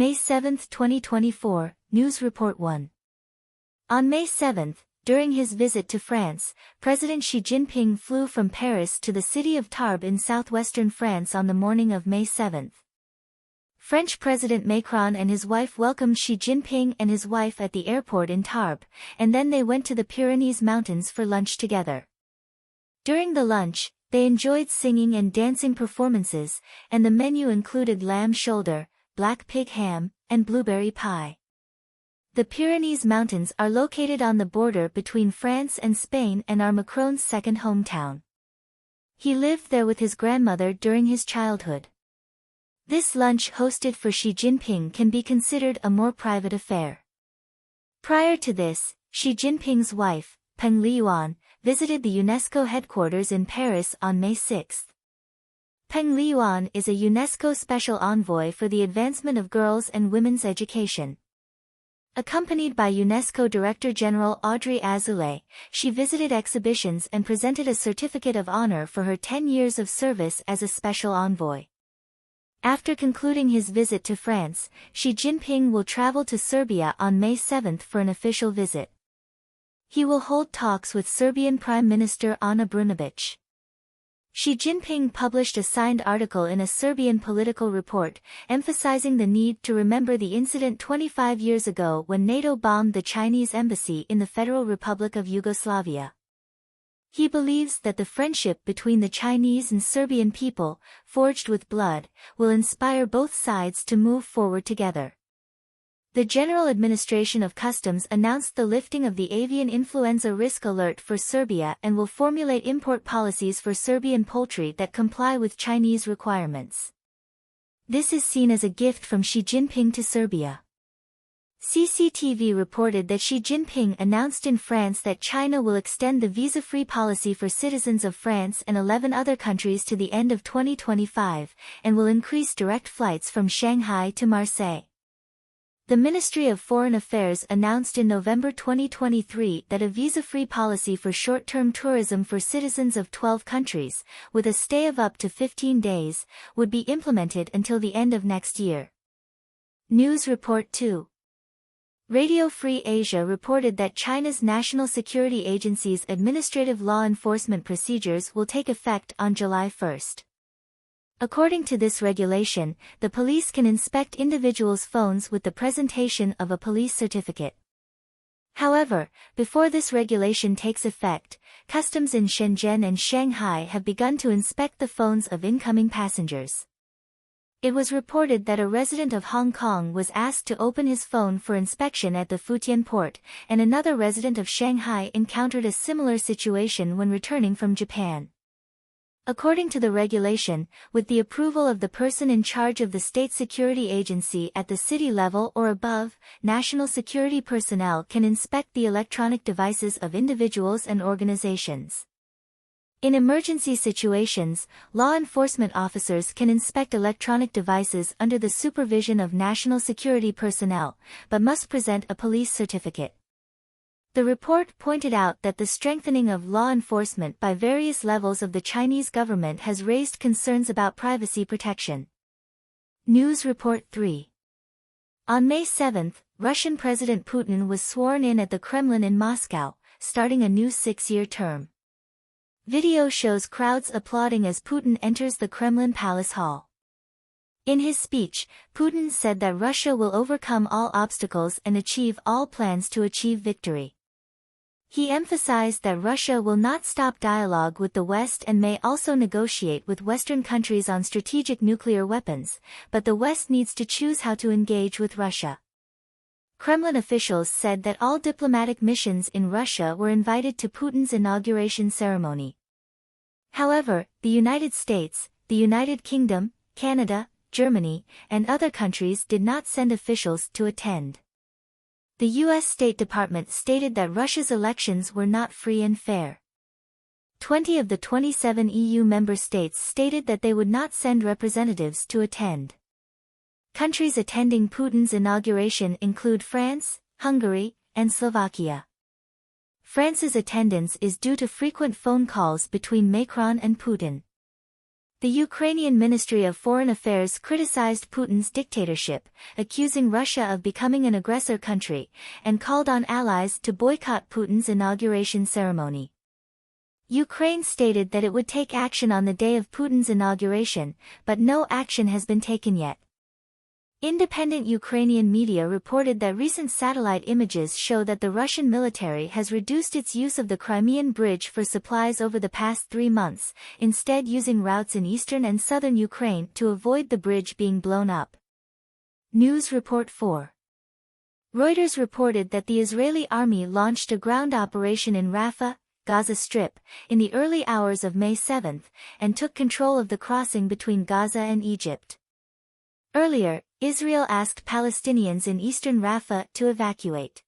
May 7, 2024, News Report 1. On May 7, during his visit to France, President Xi Jinping flew from Paris to the city of Tarbes in southwestern France on the morning of May 7. French President Macron and his wife welcomed Xi Jinping and his wife at the airport in Tarbes, and then they went to the Pyrenees Mountains for lunch together. During the lunch, they enjoyed singing and dancing performances, and the menu included lamb shoulder, black pig ham, and blueberry pie. The Pyrenees Mountains are located on the border between France and Spain and are Macron's second hometown. He lived there with his grandmother during his childhood. This lunch hosted for Xi Jinping can be considered a more private affair. Prior to this, Xi Jinping's wife, Peng Liyuan, visited the UNESCO headquarters in Paris on May 6. Peng Liyuan is a UNESCO Special Envoy for the advancement of girls and women's education. Accompanied by UNESCO Director General Audrey Azoulay, she visited exhibitions and presented a certificate of honor for her 10 years of service as a special envoy. After concluding his visit to France, Xi Jinping will travel to Serbia on May 7 for an official visit. He will hold talks with Serbian Prime Minister Ana Brnabić. Xi Jinping published a signed article in a Serbian political report, emphasizing the need to remember the incident 25 years ago when NATO bombed the Chinese embassy in the Federal Republic of Yugoslavia. He believes that the friendship between the Chinese and Serbian people, forged with blood, will inspire both sides to move forward together. The General Administration of Customs announced the lifting of the avian influenza risk alert for Serbia and will formulate import policies for Serbian poultry that comply with Chinese requirements. This is seen as a gift from Xi Jinping to Serbia. CCTV reported that Xi Jinping announced in France that China will extend the visa-free policy for citizens of France and 11 other countries to the end of 2025, and will increase direct flights from Shanghai to Marseille. The Ministry of Foreign Affairs announced in November 2023 that a visa-free policy for short-term tourism for citizens of 12 countries, with a stay of up to 15 days, would be implemented until the end of next year. News Report 2. Radio Free Asia reported that China's National Security Agency's administrative law enforcement procedures will take effect on July 1. According to this regulation, the police can inspect individuals' phones with the presentation of a police certificate. However, before this regulation takes effect, customs in Shenzhen and Shanghai have begun to inspect the phones of incoming passengers. It was reported that a resident of Hong Kong was asked to open his phone for inspection at the Futian port, and another resident of Shanghai encountered a similar situation when returning from Japan. According to the regulation, with the approval of the person in charge of the state security agency at the city level or above, national security personnel can inspect the electronic devices of individuals and organizations. In emergency situations, law enforcement officers can inspect electronic devices under the supervision of national security personnel, but must present a police certificate. The report pointed out that the strengthening of law enforcement by various levels of the Chinese government has raised concerns about privacy protection. News Report 3. On May 7, Russian President Putin was sworn in at the Kremlin in Moscow, starting a new 6-year term. Video shows crowds applauding as Putin enters the Kremlin Palace Hall. In his speech, Putin said that Russia will overcome all obstacles and achieve all plans to achieve victory. He emphasized that Russia will not stop dialogue with the West and may also negotiate with Western countries on strategic nuclear weapons, but the West needs to choose how to engage with Russia. Kremlin officials said that all diplomatic missions in Russia were invited to Putin's inauguration ceremony. However, the United States, the United Kingdom, Canada, Germany, and other countries did not send officials to attend. The U.S. State Department stated that Russia's elections were not free and fair. 20 of the 27 EU member states stated that they would not send representatives to attend. Countries attending Putin's inauguration include France, Hungary, and Slovakia. France's attendance is due to frequent phone calls between Macron and Putin. The Ukrainian Ministry of Foreign Affairs criticized Putin's dictatorship, accusing Russia of becoming an aggressor country, and called on allies to boycott Putin's inauguration ceremony. Ukraine stated that it would take action on the day of Putin's inauguration, but no action has been taken yet. Independent Ukrainian media reported that recent satellite images show that the Russian military has reduced its use of the Crimean Bridge for supplies over the past 3 months, instead using routes in eastern and southern Ukraine to avoid the bridge being blown up. News Report 4. Reuters reported that the Israeli army launched a ground operation in Rafah, Gaza Strip, in the early hours of May 7, and took control of the crossing between Gaza and Egypt. Earlier, Israel asked Palestinians in eastern Rafah to evacuate.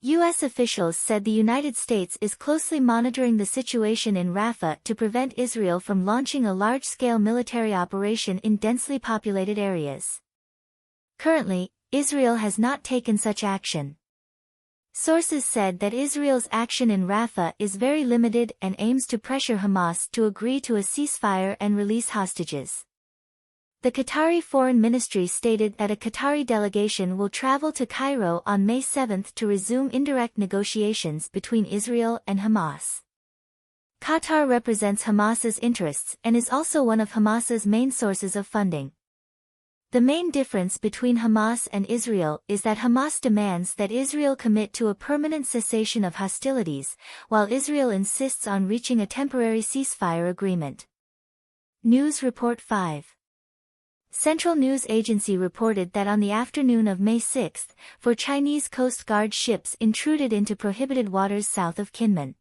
U.S. officials said the United States is closely monitoring the situation in Rafah to prevent Israel from launching a large-scale military operation in densely populated areas. Currently, Israel has not taken such action. Sources said that Israel's action in Rafah is very limited and aims to pressure Hamas to agree to a ceasefire and release hostages. The Qatari Foreign Ministry stated that a Qatari delegation will travel to Cairo on May 7 to resume indirect negotiations between Israel and Hamas. Qatar represents Hamas's interests and is also one of Hamas's main sources of funding. The main difference between Hamas and Israel is that Hamas demands that Israel commit to a permanent cessation of hostilities, while Israel insists on reaching a temporary ceasefire agreement. News Report 5. Central News Agency reported that on the afternoon of May 6, 4 Chinese Coast Guard ships intruded into prohibited waters south of Kinmen.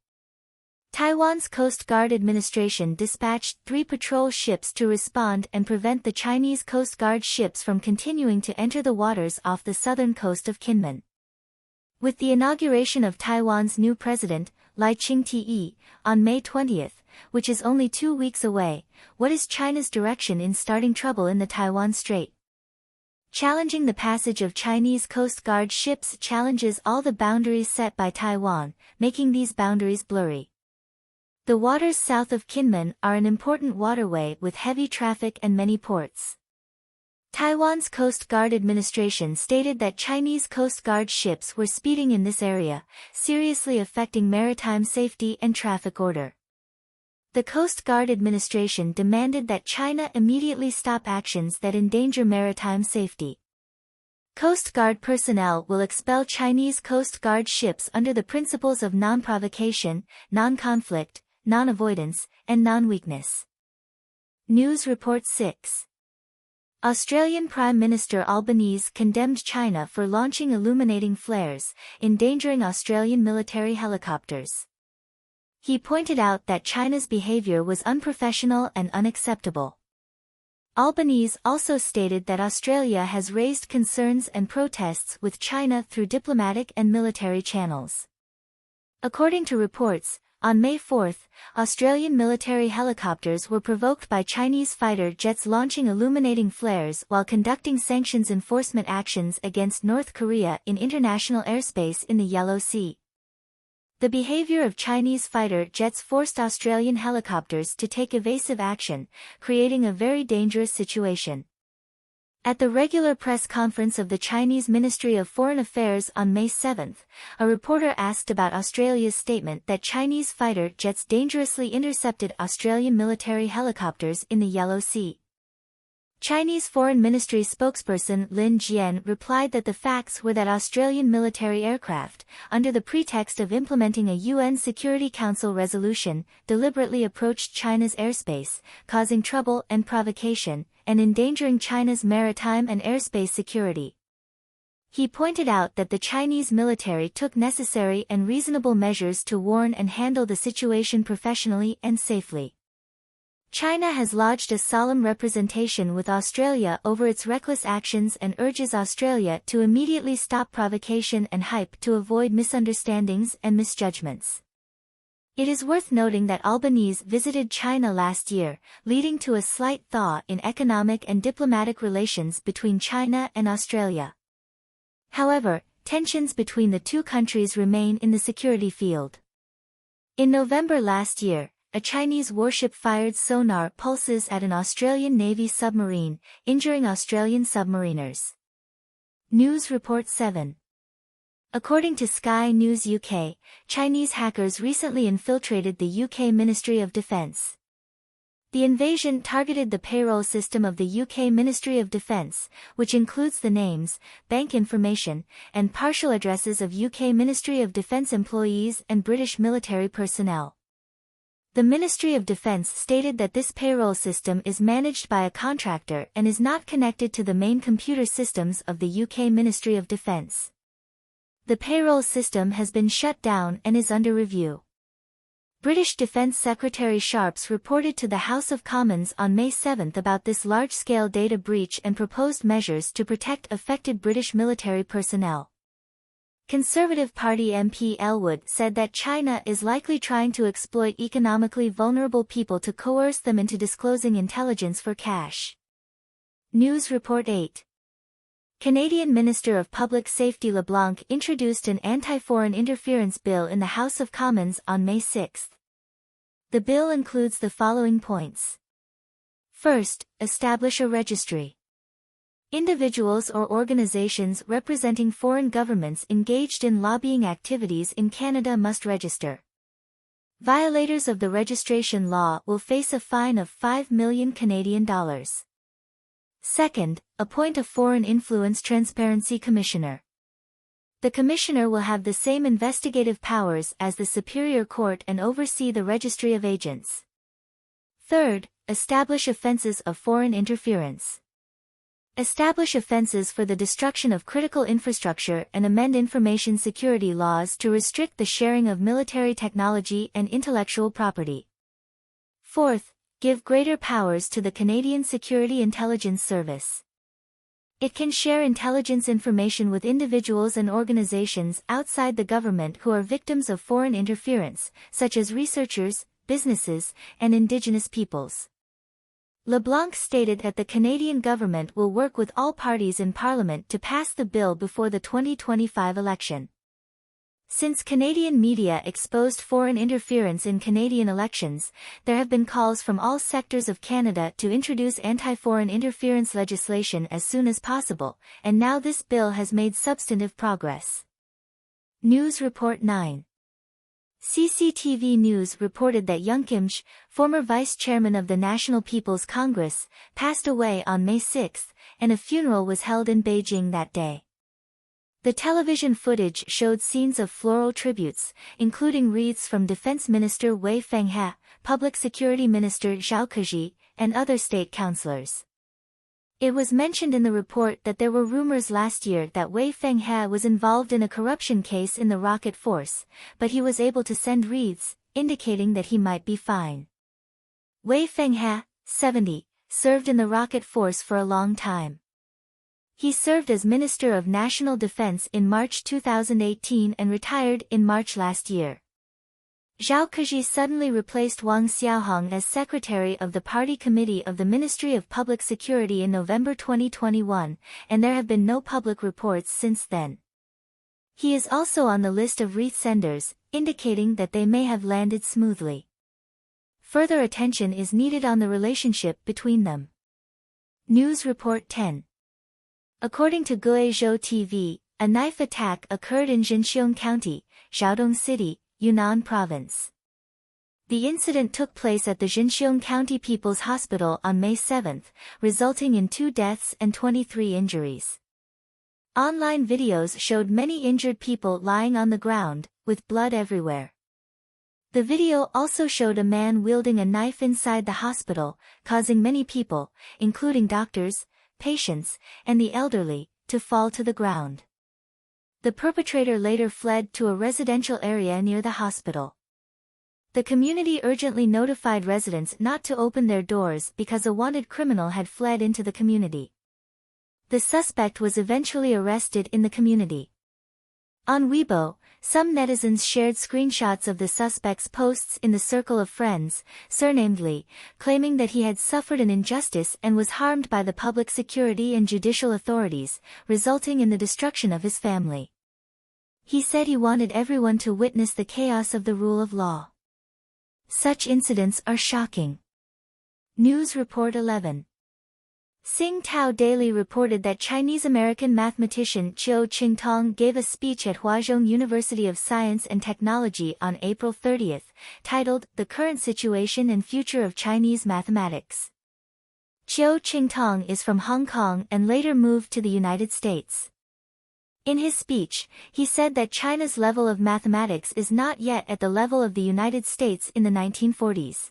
Taiwan's Coast Guard Administration dispatched 3 patrol ships to respond and prevent the Chinese Coast Guard ships from continuing to enter the waters off the southern coast of Kinmen. With the inauguration of Taiwan's new president, Lai Ching-te, on May 20, which is only 2 weeks away, what is China's direction in starting trouble in the Taiwan Strait? Challenging the passage of Chinese Coast Guard ships challenges all the boundaries set by Taiwan, making these boundaries blurry. The waters south of Kinmen are an important waterway with heavy traffic and many ports. Taiwan's Coast Guard Administration stated that Chinese Coast Guard ships were speeding in this area, seriously affecting maritime safety and traffic order. The Coast Guard Administration demanded that China immediately stop actions that endanger maritime safety. Coast Guard personnel will expel Chinese Coast Guard ships under the principles of non-provocation, non-conflict, non-avoidance, and non-weakness. News Report 6. Australian Prime Minister Albanese condemned China for launching illuminating flares, endangering Australian military helicopters. He pointed out that China's behavior was unprofessional and unacceptable. Albanese also stated that Australia has raised concerns and protests with China through diplomatic and military channels. According to reports, on May 4, Australian military helicopters were provoked by Chinese fighter jets launching illuminating flares while conducting sanctions enforcement actions against North Korea in international airspace in the Yellow Sea. The behavior of Chinese fighter jets forced Australian helicopters to take evasive action, creating a very dangerous situation. At the regular press conference of the Chinese Ministry of Foreign Affairs on May 7, a reporter asked about Australia's statement that Chinese fighter jets dangerously intercepted Australian military helicopters in the Yellow Sea. Chinese Foreign Ministry spokesperson Lin Jian replied that the facts were that Australian military aircraft, under the pretext of implementing a UN Security Council resolution, deliberately approached China's airspace, causing trouble and provocation, and endangering China's maritime and airspace security. He pointed out that the Chinese military took necessary and reasonable measures to warn and handle the situation professionally and safely. China has lodged a solemn representation with Australia over its reckless actions and urges Australia to immediately stop provocation and hype to avoid misunderstandings and misjudgments. It is worth noting that Albanese visited China last year, leading to a slight thaw in economic and diplomatic relations between China and Australia. However, tensions between the two countries remain in the security field. In November last year, a Chinese warship fired sonar pulses at an Australian Navy submarine, injuring Australian submariners. News Report 7. According to Sky News UK, Chinese hackers recently infiltrated the UK Ministry of Defence. The invasion targeted the payroll system of the UK Ministry of Defence, which includes the names, bank information, and partial addresses of UK Ministry of Defence employees and British military personnel. The Ministry of Defence stated that this payroll system is managed by a contractor and is not connected to the main computer systems of the UK Ministry of Defence. The payroll system has been shut down and is under review. British Defence Secretary Sharps reported to the House of Commons on May 7 about this large-scale data breach and proposed measures to protect affected British military personnel. Conservative Party MP Elwood said that China is likely trying to exploit economically vulnerable people to coerce them into disclosing intelligence for cash. News Report 8. Canadian Minister of Public Safety LeBlanc introduced an anti-foreign interference bill in the House of Commons on May 6. The bill includes the following points. First, establish a registry. Individuals or organizations representing foreign governments engaged in lobbying activities in Canada must register. Violators of the registration law will face a fine of 5 million Canadian dollars. Second, appoint a Foreign Influence Transparency Commissioner. The Commissioner will have the same investigative powers as the Superior Court and oversee the registry of agents. Third, establish offences of foreign interference. Establish offences for the destruction of critical infrastructure and amend information security laws to restrict the sharing of military technology and intellectual property. Fourth, give greater powers to the Canadian Security Intelligence Service. It can share intelligence information with individuals and organizations outside the government who are victims of foreign interference, such as researchers, businesses, and Indigenous peoples. LeBlanc stated that the Canadian government will work with all parties in Parliament to pass the bill before the 2025 election. Since Canadian media exposed foreign interference in Canadian elections, there have been calls from all sectors of Canada to introduce anti-foreign interference legislation as soon as possible, and now this bill has made substantive progress. News Report 9. CCTV News reported that Young Kim-ch, former vice chairman of the National People's Congress, passed away on May 6, and a funeral was held in Beijing that day. The television footage showed scenes of floral tributes, including wreaths from Defense Minister Wei Fenghe, Public Security Minister Zhao Keji, and other state councillors. It was mentioned in the report that there were rumors last year that Wei Fenghe was involved in a corruption case in the rocket force, but he was able to send wreaths, indicating that he might be fine. Wei Fenghe, 70, served in the rocket force for a long time. He served as Minister of National Defense in March 2018 and retired in March last year. Zhao Keji suddenly replaced Wang Xiaohong as Secretary of the Party Committee of the Ministry of Public Security in November 2021, and there have been no public reports since then. He is also on the list of wreath senders, indicating that they may have landed smoothly. Further attention is needed on the relationship between them. News Report 10. According to Guizhou TV, a knife attack occurred in Jinxiong County, Xiaodong City, Yunnan Province. The incident took place at the Jinxiong County People's Hospital on May 7, resulting in 2 deaths and 23 injuries. Online videos showed many injured people lying on the ground, with blood everywhere. The video also showed a man wielding a knife inside the hospital, causing many people, including doctors, patients, and the elderly, to fall to the ground. The perpetrator later fled to a residential area near the hospital. The community urgently notified residents not to open their doors because a wanted criminal had fled into the community. The suspect was eventually arrested in the community. On Weibo, some netizens shared screenshots of the suspect's posts in the circle of friends, surnamed Li, claiming that he had suffered an injustice and was harmed by the public security and judicial authorities, resulting in the destruction of his family. He said he wanted everyone to witness the chaos of the rule of law. Such incidents are shocking. News Report 11. Tsingtao Daily reported that Chinese-American mathematician Chiu Qingtong gave a speech at Huazhong University of Science and Technology on April 30, titled The Current Situation and Future of Chinese Mathematics. Chiu Qingtong is from Hong Kong and later moved to the United States. In his speech, he said that China's level of mathematics is not yet at the level of the United States in the 1940s.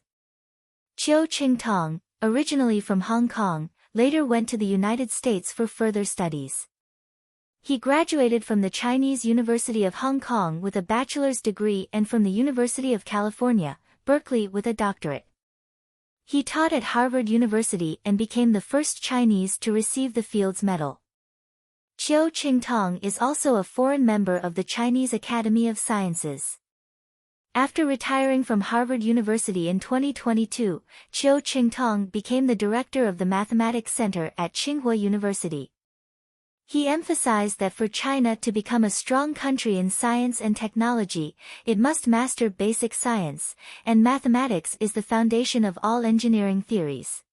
Chiu Qingtong, originally from Hong Kong, later went to the United States for further studies. He graduated from the Chinese University of Hong Kong with a bachelor's degree and from the University of California, Berkeley with a doctorate. He taught at Harvard University and became the first Chinese to receive the Fields Medal. Chiu Qingtong is also a foreign member of the Chinese Academy of Sciences. After retiring from Harvard University in 2022, Chiu Qingtong became the director of the Mathematics Center at Tsinghua University. He emphasized that for China to become a strong country in science and technology, it must master basic science, and mathematics is the foundation of all engineering theories.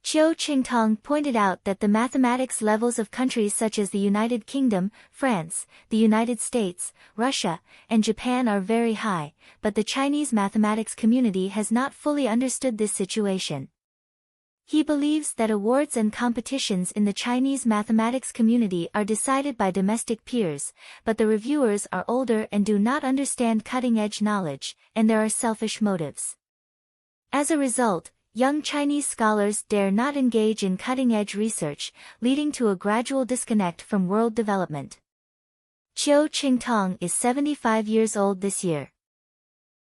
Chiu Qingtong pointed out that the mathematics levels of countries such as the United Kingdom, France, the United States, Russia, and Japan are very high, but the Chinese mathematics community has not fully understood this situation. He believes that awards and competitions in the Chinese mathematics community are decided by domestic peers, but the reviewers are older and do not understand cutting-edge knowledge, and there are selfish motives. As a result, young Chinese scholars dare not engage in cutting-edge research, leading to a gradual disconnect from world development. Chiu Qingtong is 75 years old this year.